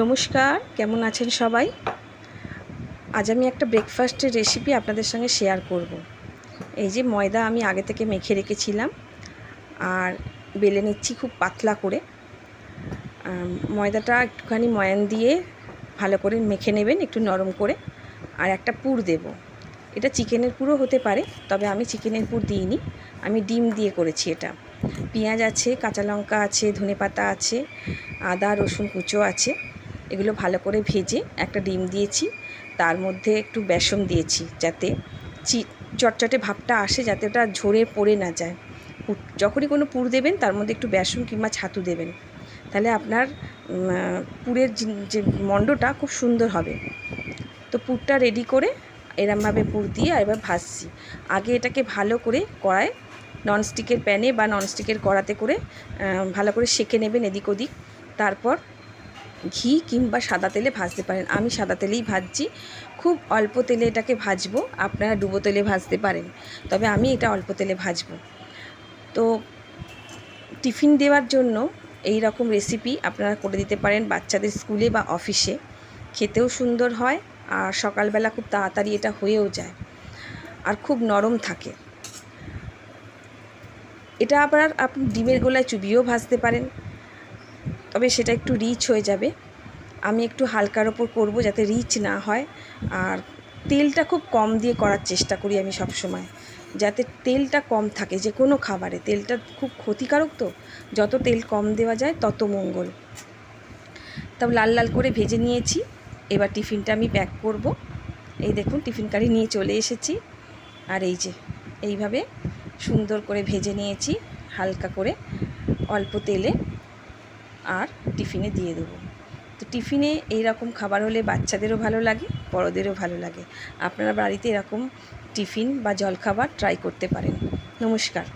নমস্কার, কেমন আছেন সবাই? আজ আমি একটা ব্রেকফাস্টের রেসিপি আপনাদের সঙ্গে শেয়ার করব। এই যে ময়দা আমি আগে থেকে মেখে রেখেছিলাম আর বেলে নিচ্ছি খুব পাতলা করে। ময়দাটা একটুখানি ময়ান দিয়ে ভালো করে মেখে নেবেন, একটু নরম করে। আর একটা পুর দেব, এটা চিকেনের পুরও হতে পারে, তবে আমি চিকেনের পুর দিইনি, আমি ডিম দিয়ে করেছি এটা। পেঁয়াজ আছে, কাঁচা লঙ্কা আছে, ধনেপাতা আছে, আদা রসুন কুচো আছে। এগুলো ভালো করে ভেজে একটা ডিম দিয়েছি, তার মধ্যে একটু বেসন দিয়েছি যাতে চটচটে ভাবটা আসে, যাতে ওটা ঝরে পড়ে না যায়। যখনই কোনো পুর দেবেন তার মধ্যে একটু বেসন কিংবা ছাতু দেবেন, তাহলে আপনার পুরের যে মণ্ডটা খুব সুন্দর হবে। তো পুরটা রেডি করে এরমভাবে পুর দিয়ে এবার ভাজছি। আগে এটাকে ভালো করে কড়ায় ননস্টিকের প্যানে বা ননস্টিকের কড়াতে করে ভালো করে সেঁকে নেবেন এদিক ওদিক। তারপর ঘি কিংবা সাদা তেলে ভাজতে পারেন, আমি সাদা তেলেই ভাজছি। খুব অল্প তেলে এটাকে ভাজবো, আপনারা ডুবো তেলে ভাজতে পারেন, তবে আমি এটা অল্প তেলে ভাজবো। তো টিফিন দেওয়ার জন্য এই রকম রেসিপি আপনারা করে দিতে পারেন বাচ্চাদের স্কুলে বা অফিসে। খেতেও সুন্দর হয় আর সকালবেলা খুব তাড়াতাড়ি এটা হয়েও যায় আর খুব নরম থাকে। এটা আবার আপনি ডিমের গোলায় চুবিয়েও ভাজতে পারেন, তবে সেটা একটু রিচ হয়ে যাবে। আমি একটু হালকার ওপর করব যাতে রিচ না হয়। আর তেলটা খুব কম দিয়ে করার চেষ্টা করি আমি সব সময়, যাতে তেলটা কম থাকে যে কোনো খাবারে। তেলটা খুব ক্ষতিকারক, তো যত তেল কম দেওয়া যায় তত মঙ্গল। তবে লাল লাল করে ভেজে নিয়েছি, এবার টিফিনটা আমি প্যাক করব। এই দেখুন টিফিন কারি নিয়ে চলে এসেছি, আর এই যে এইভাবে সুন্দর করে ভেজে নিয়েছি হালকা করে অল্প তেলে, আর টিফিনে দিয়ে দেবো। তো টিফিনে এই রকম খাবার হলে বাচ্চাদেরও ভালো লাগে, বড়োদেরও ভালো লাগে। আপনারা বাড়িতে এরকম টিফিন বা জলখাবার ট্রাই করতে পারেন। নমস্কার।